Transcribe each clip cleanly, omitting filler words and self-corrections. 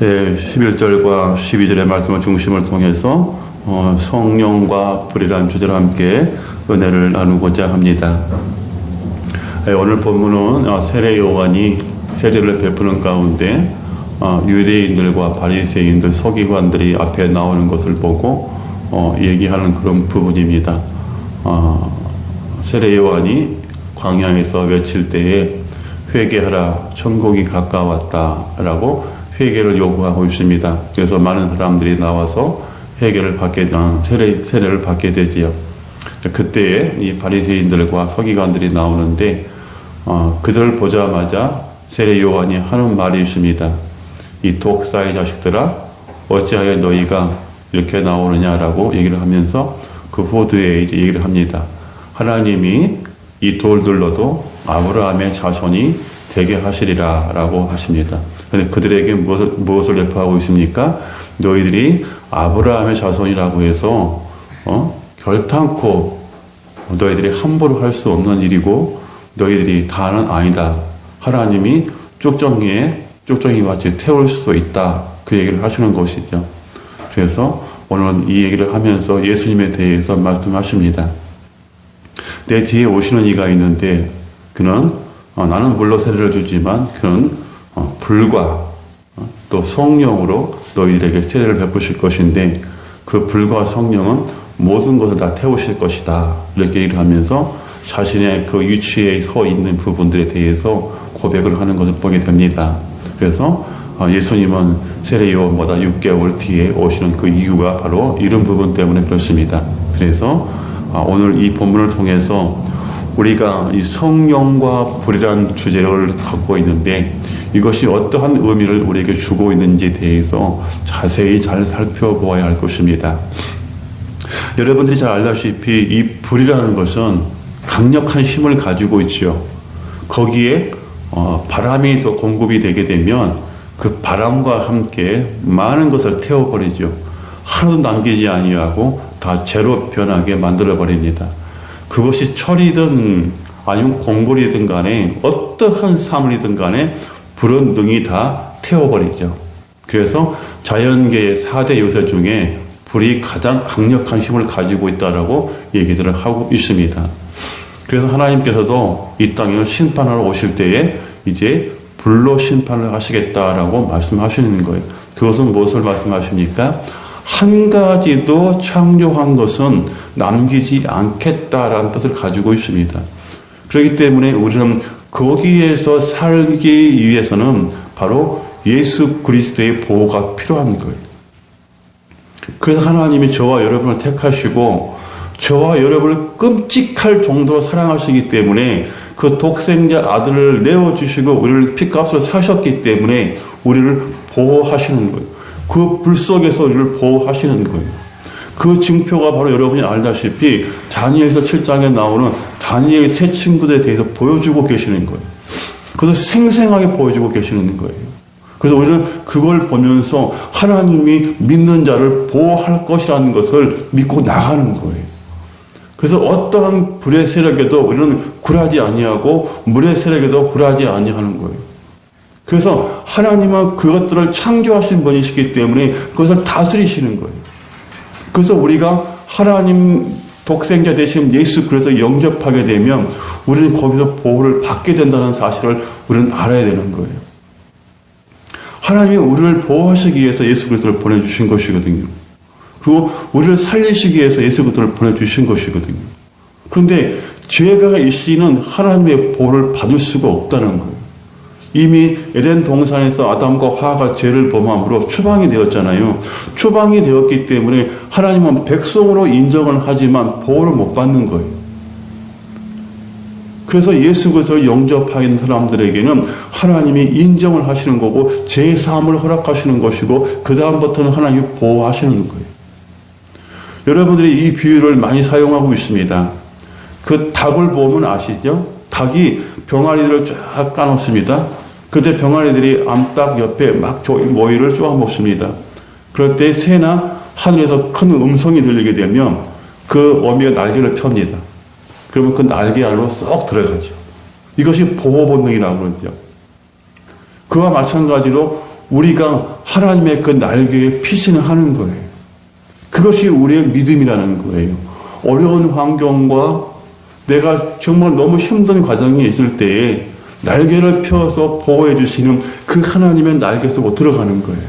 11절과 12절의 말씀의 중심을 통해서 성령과 불이라는 주제로 함께 은혜를 나누고자 합니다. 오늘 본문은 세례 요한이 세례를 베푸는 가운데 유대인들과 바리새인들, 서기관들이 앞에 나오는 것을 보고 얘기하는 그런 부분입니다. 세례 요한이 광야에서 외칠 때에 회개하라, 천국이 가까웠다라고 회개를 요구하고 있습니다. 그래서 많은 사람들이 나와서 세례를 받게 되지요. 그때에 이 바리새인들과 서기관들이 나오는데 그들을 보자마자 세례 요한이 하는 말이 있습니다. 이 독사의 자식들아, 어찌하여 너희가 이렇게 나오느냐라고 얘기를 하면서 그 후드에 이제 얘기를 합니다. 하나님이 이 돌들로도 아브라함의 자손이 되게 하시리라라고 하십니다. 그런데 그들에게 무엇을 예표하고 있습니까? 너희들이 아브라함의 자손이라고 해서 결탄코 너희들이 함부로 할 수 없는 일이고 너희들이 다는 아니다. 하나님이 쪽정이 마치 태울 수도 있다. 그 얘기를 하시는 것이죠. 그래서 오늘 이 얘기를 하면서 예수님에 대해서 말씀하십니다. 내 뒤에 오시는 이가 있는데 그는 나는 물로 세례를 주지만 그는 불과 또 성령으로 너희들에게 세례를 베푸실 것인데 그 불과 성령은 모든 것을 다 태우실 것이다. 이렇게 얘기를 하면서 자신의 그 위치에 서 있는 부분들에 대해서 고백을 하는 것을 보게 됩니다. 그래서 예수님은 세례 요한보다 6개월 뒤에 오시는 그 이유가 바로 이런 부분 때문에 그렇습니다. 그래서 오늘 이 본문을 통해서 우리가 이 성령과 불이라는 주제를 갖고 있는데 이것이 어떠한 의미를 우리에게 주고 있는지에 대해서 자세히 잘 살펴보아야 할 것입니다. 여러분들이 잘 알다시피 이 불이라는 것은 강력한 힘을 가지고 있죠. 거기에 바람이 더 공급이 되게 되면 그 바람과 함께 많은 것을 태워버리죠. 하나도 남기지 아니하고 다 재로 변하게 만들어버립니다. 그것이 철이든 아니면 공불이든 간에 어떠한 사물이든 간에 불은 능히 다 태워버리죠. 그래서 자연계의 4대 요새 중에 불이 가장 강력한 힘을 가지고 있다라고 얘기들을 하고 있습니다. 그래서 하나님께서도 이 땅에 심판하러 오실 때에 이제 불로 심판을 하시겠다라고 말씀하시는 거예요. 그것은 무엇을 말씀하십니까? 한 가지도 창조한 것은 남기지 않겠다라는 뜻을 가지고 있습니다. 그렇기 때문에 우리는 거기에서 살기 위해서는 바로 예수 그리스도의 보호가 필요한 거예요. 그래서 하나님이 저와 여러분을 택하시고 저와 여러분을 끔찍할 정도로 사랑하시기 때문에 그 독생자 아들을 내어주시고 우리를 핏값으로 사셨기 때문에 우리를 보호하시는 거예요. 그 불 속에서 우리를 보호하시는 거예요. 그 징표가 바로 여러분이 알다시피 다니엘서 7장에 나오는 다니엘의 세 친구들에 대해서 보여주고 계시는 거예요. 그래서 생생하게 보여주고 계시는 거예요. 그래서 우리는 그걸 보면서 하나님이 믿는 자를 보호할 것이라는 것을 믿고 나가는 거예요. 그래서 어떠한 불의 세력에도 우리는 굴하지 아니하고 물의 세력에도 굴하지 아니하는 거예요. 그래서 하나님은 그것들을 창조하신 분이시기 때문에 그것을 다스리시는 거예요. 그래서 우리가 하나님 독생자 되신 예수 그리스도를 영접하게 되면 우리는 거기서 보호를 받게 된다는 사실을 우리는 알아야 되는 거예요. 하나님이 우리를 보호하시기 위해서 예수 그리스도를 보내주신 것이거든요. 그리고 우리를 살리시기 위해서 예수 그리스도를 보내주신 것이거든요. 그런데 죄가 있이는 하나님의 보호를 받을 수가 없다는 거예요. 이미 에덴 동산에서 아담과 하와가 죄를 범함으로 추방이 되었잖아요. 추방이 되었기 때문에 하나님은 백성으로 인정을 하지만 보호를 못 받는 거예요. 그래서 예수 그리스도를 영접하는 사람들에게는 하나님이 인정을 하시는 거고 죄 사함을 허락하시는 것이고 그 다음부터는 하나님이 보호하시는 거예요. 여러분들이 이 비유를 많이 사용하고 있습니다. 그 닭을 보면 아시죠? 닭이 병아리들을 쫙 까놓습니다. 그때 병아리들이 암탉 옆에 막 모이를 쪼아 먹습니다. 그럴 때 새나 하늘에서 큰 음성이 들리게 되면 그 어미가 날개를 펴니다. 그러면 그 날개 안으로 쏙 들어가죠. 이것이 보호 본능이라고 그러죠. 그와 마찬가지로 우리가 하나님의 그 날개에 피신하는 거예요. 그것이 우리의 믿음이라는 거예요. 어려운 환경과 내가 정말 너무 힘든 과정이 있을 때에 날개를 펴서 보호해 주시는 그 하나님의 날개 속으로 들어가는 거예요.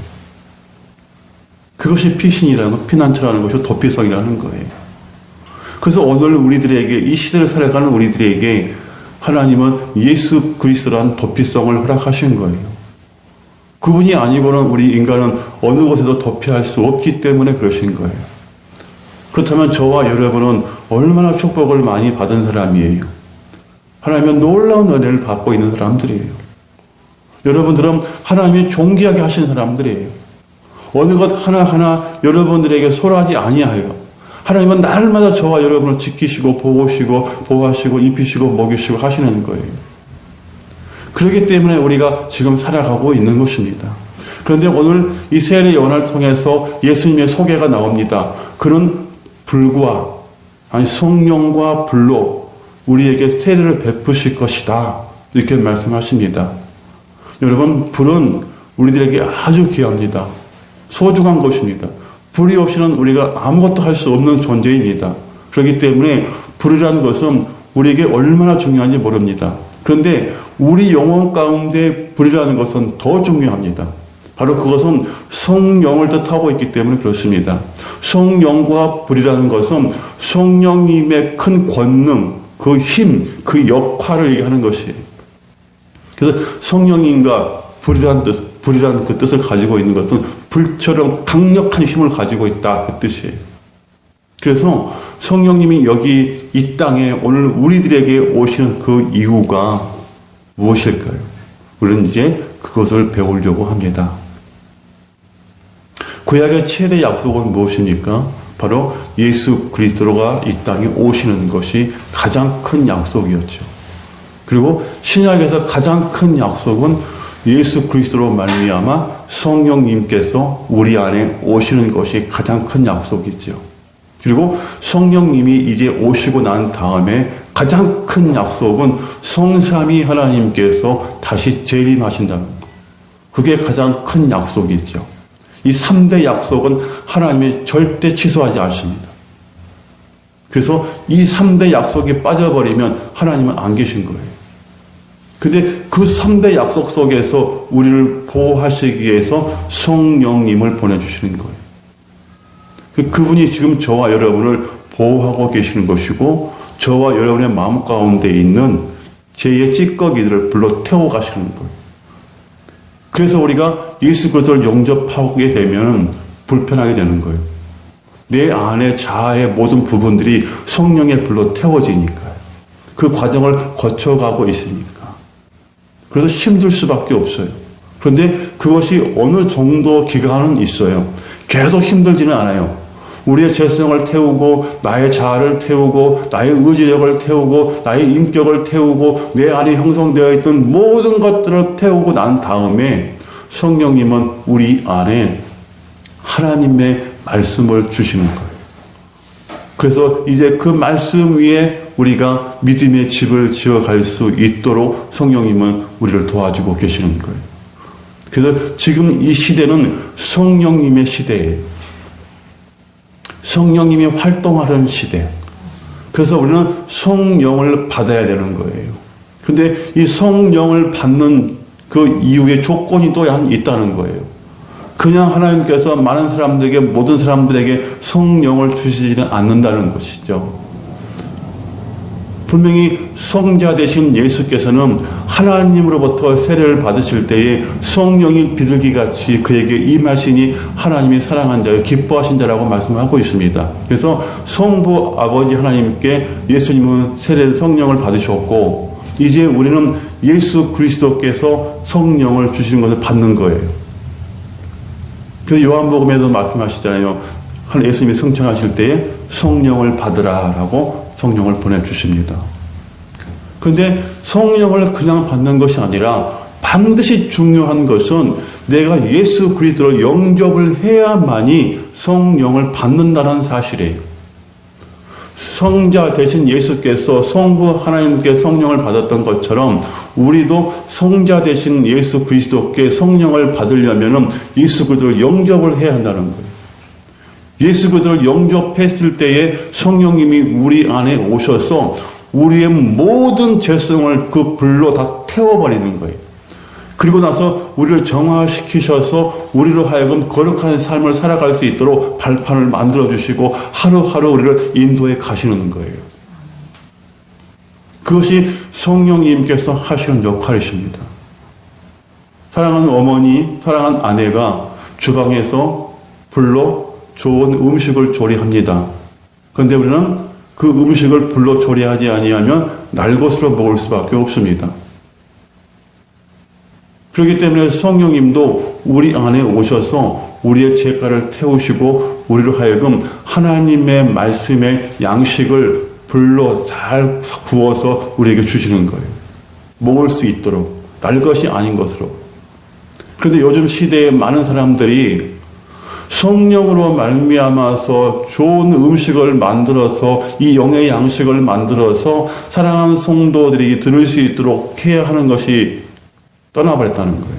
그것이 피신이라는 거, 피난처라는 것이 도피성이라는 거예요. 그래서 오늘 우리들에게, 이 시대를 살아가는 우리들에게 하나님은 예수 그리스도라는 도피성을 허락하신 거예요. 그분이 아니고는 우리 인간은 어느 곳에도 도피할 수 없기 때문에 그러신 거예요. 그렇다면 저와 여러분은 얼마나 축복을 많이 받은 사람이에요. 하나님의 놀라운 은혜를 받고 있는 사람들이에요. 여러분들은 하나님이 존귀하게 하신 사람들이에요. 어느 것 하나하나 여러분들에게 소홀하지 아니하여 하나님은 날마다 저와 여러분을 지키시고 보호시고 보호하시고 입히시고 먹이시고 하시는 거예요. 그렇기 때문에 우리가 지금 살아가고 있는 것입니다. 그런데 오늘 이 세례 요한을 통해서 예수님의 소개가 나옵니다. 그는 불과 아니 성령과 불로 우리에게 세례를 베푸실 것이다. 이렇게 말씀하십니다. 여러분, 불은 우리들에게 아주 귀합니다. 소중한 것입니다. 불이 없이는 우리가 아무것도 할 수 없는 존재입니다. 그렇기 때문에 불이라는 것은 우리에게 얼마나 중요한지 모릅니다. 그런데 우리 영혼 가운데 불이라는 것은 더 중요합니다. 바로 그것은 성령을 뜻하고 있기 때문에 그렇습니다. 성령과 불이라는 것은 성령님의 큰 권능, 그 힘, 그 역할을 얘기하는 것이에요. 그래서 성령님과 불이라는 그 뜻을 가지고 있는 것은 불처럼 강력한 힘을 가지고 있다, 그 뜻이에요. 그래서 성령님이 여기 이 땅에 오늘 우리들에게 오시는 그 이유가 무엇일까요? 우리는 이제 그것을 배우려고 합니다. 구약의 최대 약속은 무엇입니까? 바로 예수 그리스도가 이 땅에 오시는 것이 가장 큰 약속이었죠. 그리고 신약에서 가장 큰 약속은 예수 그리스도로 말미암아 성령님께서 우리 안에 오시는 것이 가장 큰 약속이죠. 그리고 성령님이 이제 오시고 난 다음에 가장 큰 약속은 성삼위 하나님께서 다시 재림하신다는 것. 그게 가장 큰 약속이죠. 이 3대 약속은 하나님이 절대 취소하지 않습니다. 그래서 이 3대 약속이 빠져버리면 하나님은 안 계신 거예요. 근데 그 3대 약속 속에서 우리를 보호하시기 위해서 성령님을 보내주시는 거예요. 그분이 지금 저와 여러분을 보호하고 계시는 것이고 저와 여러분의 마음 가운데 있는 죄의 찌꺼기들을 불러 태워 가시는 거예요. 그래서 우리가 예수 그리스도를 영접하게 되면 불편하게 되는 거예요. 내 안에 자아의 모든 부분들이 성령의 불로 태워지니까요. 그 과정을 거쳐가고 있으니까. 그래서 힘들 수밖에 없어요. 그런데 그것이 어느 정도 기간은 있어요. 계속 힘들지는 않아요. 우리의 죄성을 태우고 나의 자아를 태우고 나의 의지력을 태우고 나의 인격을 태우고 내 안에 형성되어 있던 모든 것들을 태우고 난 다음에 성령님은 우리 안에 하나님의 말씀을 주시는 거예요. 그래서 이제 그 말씀 위에 우리가 믿음의 집을 지어갈 수 있도록 성령님은 우리를 도와주고 계시는 거예요. 그래서 지금 이 시대는 성령님의 시대예요. 성령님이 활동하는 시대. 그래서 우리는 성령을 받아야 되는 거예요. 그런데 이 성령을 받는 그 이유의 조건이 또 있다는 거예요. 그냥 하나님께서 많은 사람들에게, 모든 사람들에게 성령을 주시지는 않는다는 것이죠. 분명히 성자 되신 예수께서는 하나님으로부터 세례를 받으실 때에 성령이 비둘기같이 그에게 임하시니 하나님이 사랑한 자요 기뻐하신 자라고 말씀하고 있습니다. 그래서 성부 아버지 하나님께 예수님은 성령을 받으셨고 이제 우리는 예수 그리스도께서 성령을 주시는 것을 받는 거예요. 그래서 요한복음에도 말씀하시잖아요. 예수님이 승천하실 때에 성령을 받으라라고 성령을 보내주십니다. 그런데 성령을 그냥 받는 것이 아니라 반드시 중요한 것은 내가 예수 그리스도를 영접을 해야만이 성령을 받는다는 사실이에요. 성자 되신 예수께서 성부 하나님께 성령을 받았던 것처럼 우리도 성자 되신 예수 그리스도께 성령을 받으려면 예수 그리스도를 영접을 해야 한다는 거예요. 예수 그리스도를 영접했을 때에 성령님이 우리 안에 오셔서 우리의 모든 죄성을 그 불로 다 태워버리는 거예요. 그리고 나서 우리를 정화시키셔서 우리로 하여금 거룩한 삶을 살아갈 수 있도록 발판을 만들어주시고 하루하루 우리를 인도해 가시는 거예요. 그것이 성령님께서 하시는 역할이십니다. 사랑하는 어머니, 사랑하는 아내가 주방에서 불로 좋은 음식을 조리합니다. 그런데 우리는 그 음식을 불로 조리하지 아니하면 날것으로 먹을 수밖에 없습니다. 그렇기 때문에 성령님도 우리 안에 오셔서 우리의 죄가를 태우시고 우리로 하여금 하나님의 말씀의 양식을 불로 잘 부어서 우리에게 주시는 거예요. 먹을 수 있도록, 날 것이 아닌 것으로. 그런데 요즘 시대에 많은 사람들이 성령으로 말미암아서 좋은 음식을 만들어서 이 영의 양식을 만들어서 사랑하는 성도들이 들을 수 있도록 해야 하는 것이 떠나버렸다는 거예요.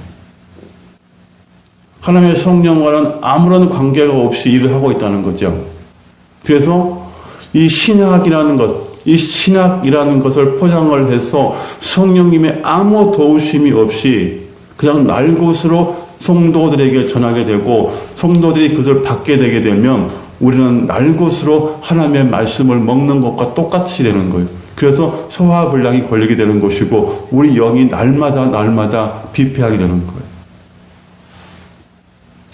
하나님의 성령과는 아무런 관계가 없이 일을 하고 있다는 거죠. 그래서 이 신학이라는 것을 포장을 해서 성령님의 아무 도우심이 없이 그냥 날것으로 성도들에게 전하게 되고 성도들이 그것을 받게 되게 되면 우리는 날것으로 하나님의 말씀을 먹는 것과 똑같이 되는 거예요. 그래서 소화불량이 걸리게 되는 것이고 우리 영이 날마다 비폐하게 되는 거예요.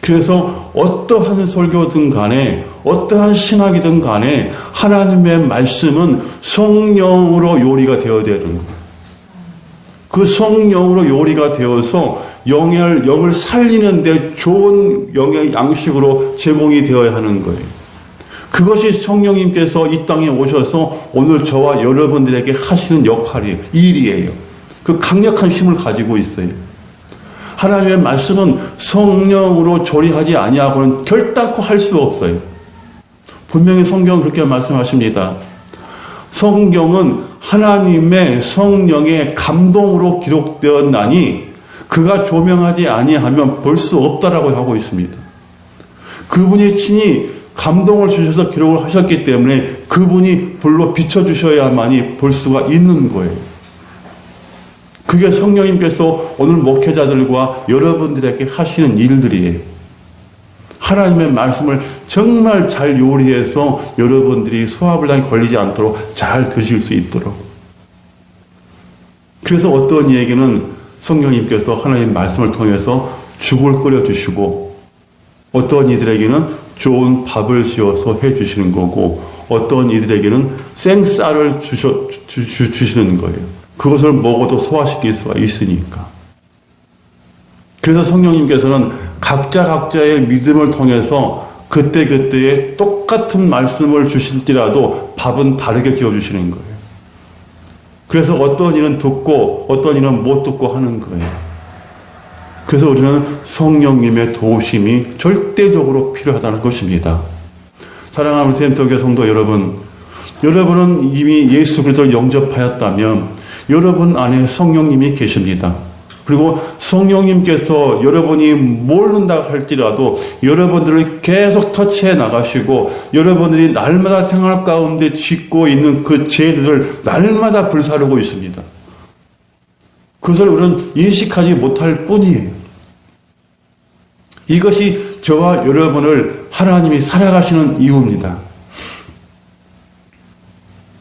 그래서 어떠한 설교든 간에 어떠한 신학이든 간에 하나님의 말씀은 성령으로 요리가 되어야 되는 거예요. 그 성령으로 요리가 되어서 영을 살리는데 좋은 영의 양식으로 제공이 되어야 하는 거예요. 그것이 성령님께서 이 땅에 오셔서 오늘 저와 여러분들에게 하시는 역할이에요. 일이에요. 그 강력한 힘을 가지고 있어요. 하나님의 말씀은 성령으로 조리하지 아니하고는 결단코 할 수 없어요. 분명히 성경은 그렇게 말씀하십니다. 성경은 하나님의 성령의 감동으로 기록되었나니 그가 조명하지 아니하면 볼 수 없다라고 하고 있습니다. 그분이 친히 감동을 주셔서 기록을 하셨기 때문에 그분이 불로 비춰주셔야만이 볼 수가 있는 거예요. 그게 성령님께서 오늘 목회자들과 여러분들에게 하시는 일들이에요. 하나님의 말씀을 정말 잘 요리해서 여러분들이 소화불량이 걸리지 않도록 잘 드실 수 있도록. 그래서 어떤 이에게는 성령님께서 하나님의 말씀을 통해서 죽을 끓여주시고 어떤 이들에게는 좋은 밥을 지어서 해주시는 거고 어떤 이들에게는 생쌀을 주시는 거예요. 그것을 먹어도 소화시킬 수가 있으니까. 그래서 성령님께서는 각자의 믿음을 통해서 그때그때에 똑같은 말씀을 주실지라도 밥은 다르게 지어주시는 거예요. 그래서 어떤 이는 듣고 어떤 이는 못 듣고 하는 거예요. 그래서 우리는 성령님의 도우심이 절대적으로 필요하다는 것입니다. 사랑하는 센터교회 성도 여러분, 여러분은 이미 예수 그리스도를 영접하였다면 여러분 안에 성령님이 계십니다. 그리고 성령님께서 여러분이 모른다 할지라도 여러분들을 계속 터치해 나가시고 여러분들이 날마다 생활 가운데 짓고 있는 그 죄들을 날마다 불사르고 있습니다. 그것을 우리는 인식하지 못할 뿐이에요. 이것이 저와 여러분을 하나님이 살아가시는 이유입니다.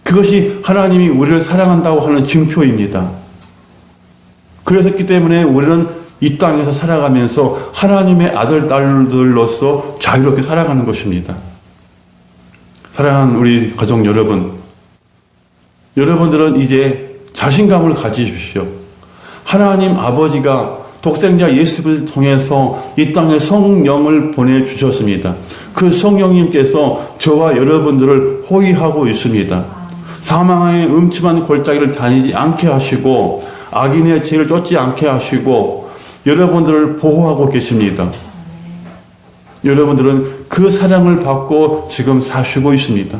그것이 하나님이 우리를 사랑한다고 하는 증표입니다. 그렇기 때문에 우리는 이 땅에서 살아가면서 하나님의 아들, 딸들로서 자유롭게 살아가는 것입니다. 사랑하는 우리 가족 여러분, 여러분들은 이제 자신감을 가지십시오. 하나님 아버지가 독생자 예수 그리스도를 통해서 이 땅에 성령을 보내주셨습니다. 그 성령님께서 저와 여러분들을 호위하고 있습니다. 사망의 음침한 골짜기를 다니지 않게 하시고 악인의 죄를 쫓지 않게 하시고 여러분들을 보호하고 계십니다. 여러분들은 그 사랑을 받고 지금 사시고 있습니다.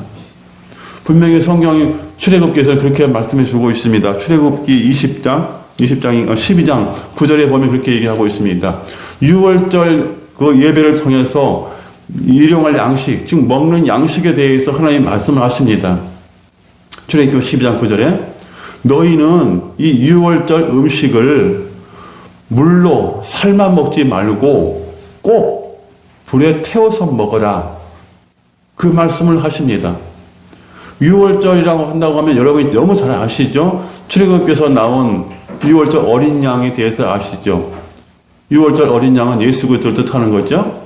분명히 성경이 출애굽기에서 그렇게 말씀해 주고 있습니다. 출애굽기 12장 9절에 보면 그렇게 얘기하고 있습니다. 6월절 그 예배를 통해서 일용할 양식, 즉 먹는 양식에 대해서 하나님 말씀을 하십니다. 출애굽기 12장 9절에 너희는 이 6월절 음식을 물로 삶아 먹지 말고 꼭 불에 태워서 먹어라. 그 말씀을 하십니다. 6월절이라고 한다고 하면 여러분이 너무 잘 아시죠? 출애굽기에서 나온 6월절 어린 양에 대해서 아시죠? 6월절 어린 양은 예수 그리스도를 뜻하는 거죠.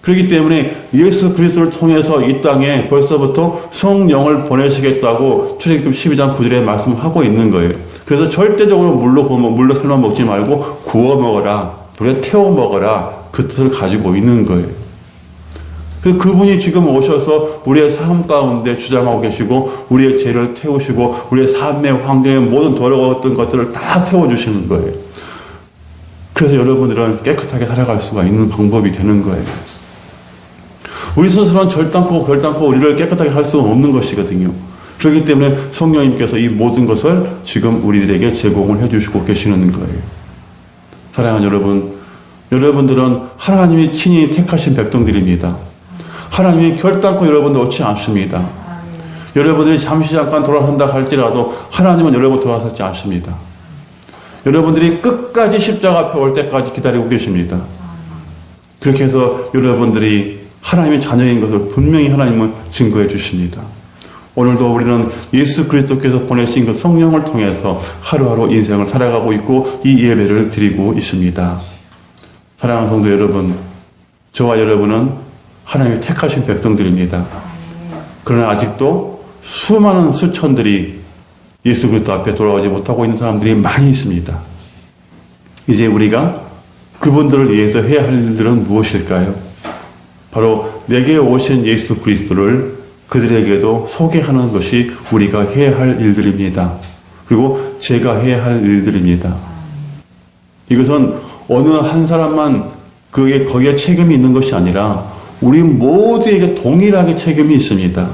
그렇기 때문에 예수 그리스도를 통해서 이 땅에 벌써부터 성령을 보내시겠다고 출애굽기 12장 9절에 말씀하고 있는 거예요. 그래서 절대적으로 물로 삶아 먹지 말고 구워 먹어라, 불에 태워 먹어라, 그 뜻을 가지고 있는 거예요. 그분이 지금 오셔서 우리의 삶 가운데 주장하고 계시고 우리의 죄를 태우시고 우리의 삶의 환경의 모든 더러웠던 것들을 다 태워주시는 거예요. 그래서 여러분들은 깨끗하게 살아갈 수가 있는 방법이 되는 거예요. 우리 스스로는 결단코 우리를 깨끗하게 할 수가 없는 것이거든요. 그렇기 때문에 성령님께서 이 모든 것을 지금 우리들에게 제공을 해주시고 계시는 거예요. 사랑하는 여러분, 여러분들은 하나님이 친히 택하신 백성들입니다. 하나님이 결단코 여러분을 놓지 않습니다. 여러분들이 잠시 잠깐 돌아선다 할지라도 하나님은 여러분 돌아서지 않습니다. 여러분들이 끝까지 십자가 앞에 올 때까지 기다리고 계십니다. 그렇게 해서 여러분들이 하나님의 자녀인 것을 분명히 하나님은 증거해 주십니다. 오늘도 우리는 예수 그리스도께서 보내신 그 성령을 통해서 하루하루 인생을 살아가고 있고 이 예배를 드리고 있습니다. 사랑하는 성도 여러분, 저와 여러분은 하나님이 택하신 백성들입니다. 그러나 아직도 수많은 수천들이 예수 그리스도 앞에 돌아오지 못하고 있는 사람들이 많이 있습니다. 이제 우리가 그분들을 위해서 해야 할 일들은 무엇일까요? 바로 내게 오신 예수 그리스도를 그들에게도 소개하는 것이 우리가 해야 할 일들입니다. 그리고 제가 해야 할 일들입니다. 이것은 어느 한 사람만 거기에 책임이 있는 것이 아니라 우리 모두에게 동일하게 책임이 있습니다.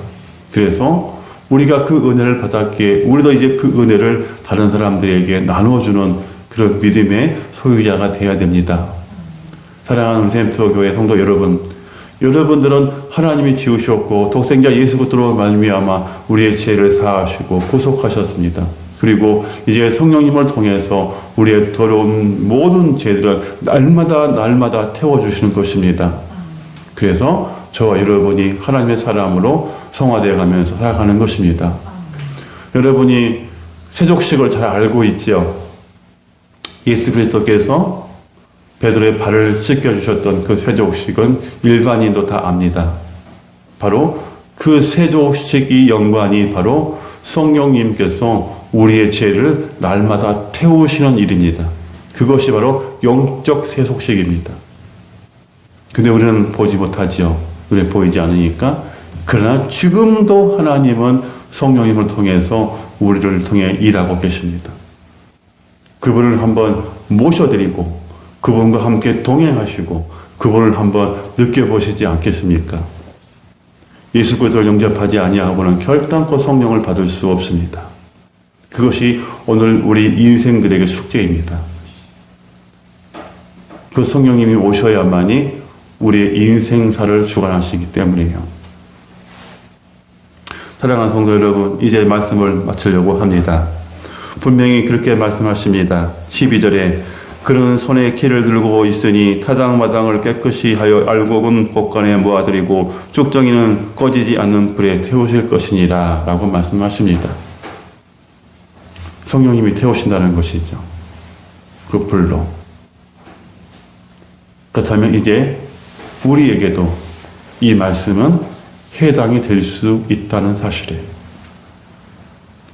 그래서 우리가 그 은혜를 받았기에 우리도 이제 그 은혜를 다른 사람들에게 나눠주는 그런 믿음의 소유자가 되어야 됩니다. 사랑하는 우리 샘터 교회 성도 여러분, 여러분들은 하나님이 지으셨고 독생자 예수 그리스도로 말미암아 우리의 죄를 사하시고 구속하셨습니다. 그리고 이제 성령님을 통해서 우리의 더러운 모든 죄들을 날마다 태워주시는 것입니다. 그래서 저와 여러분이 하나님의 사람으로 성화되어 가면서 살아가는 것입니다. 여러분이 세족식을 잘 알고 있지요. 예수 그리스도께서 베드로의 발을 씻겨주셨던 그 세족식은 일반인도 다 압니다. 바로 그 세족식이 연관이 바로 성령님께서 우리의 죄를 날마다 태우시는 일입니다. 그것이 바로 영적 세속식입니다. 근데 우리는 보지 못하지요. 눈에 보이지 않으니까. 그러나 지금도 하나님은 성령님을 통해서 우리를 통해 일하고 계십니다. 그분을 한번 모셔드리고 그분과 함께 동행하시고 그분을 한번 느껴보시지 않겠습니까? 예수 그리스도를 영접하지 아니하고는 결단코 성령을 받을 수 없습니다. 그것이 오늘 우리 인생들에게 숙제입니다. 그 성령님이 오셔야만이 우리의 인생사를 주관하시기 때문이에요. 사랑하는 성도 여러분, 이제 말씀을 마치려고 합니다. 분명히 그렇게 말씀하십니다. 12절에 그는 손에 키를 들고 있으니 타당마당을 깨끗이 하여 알곡은 곳간에 모아들이고 쭉정이는 꺼지지 않는 불에 태우실 것이니라 라고 말씀하십니다. 성령님이 태우신다는 것이죠. 그 불로. 그렇다면 이제 우리에게도 이 말씀은 해당이 될 수 있다는 사실이에요.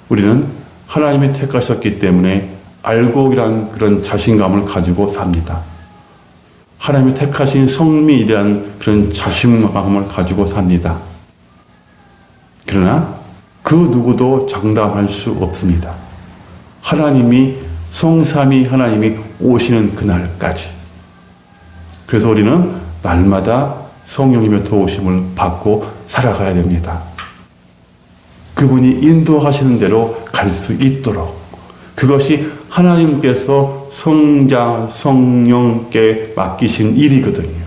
우리는 하나님이 택하셨기 때문에 알곡이란 그런 자신감을 가지고 삽니다. 하나님이 택하신 성민이란 그런 자신감을 가지고 삽니다. 그러나 그 누구도 장담할 수 없습니다. 하나님이 성삼위 하나님이 오시는 그날까지. 그래서 우리는 날마다 성령님의 도우심을 받고 살아가야 됩니다. 그분이 인도하시는 대로 갈 수 있도록, 그것이 하나님께서 성자, 성령께 맡기신 일이거든요.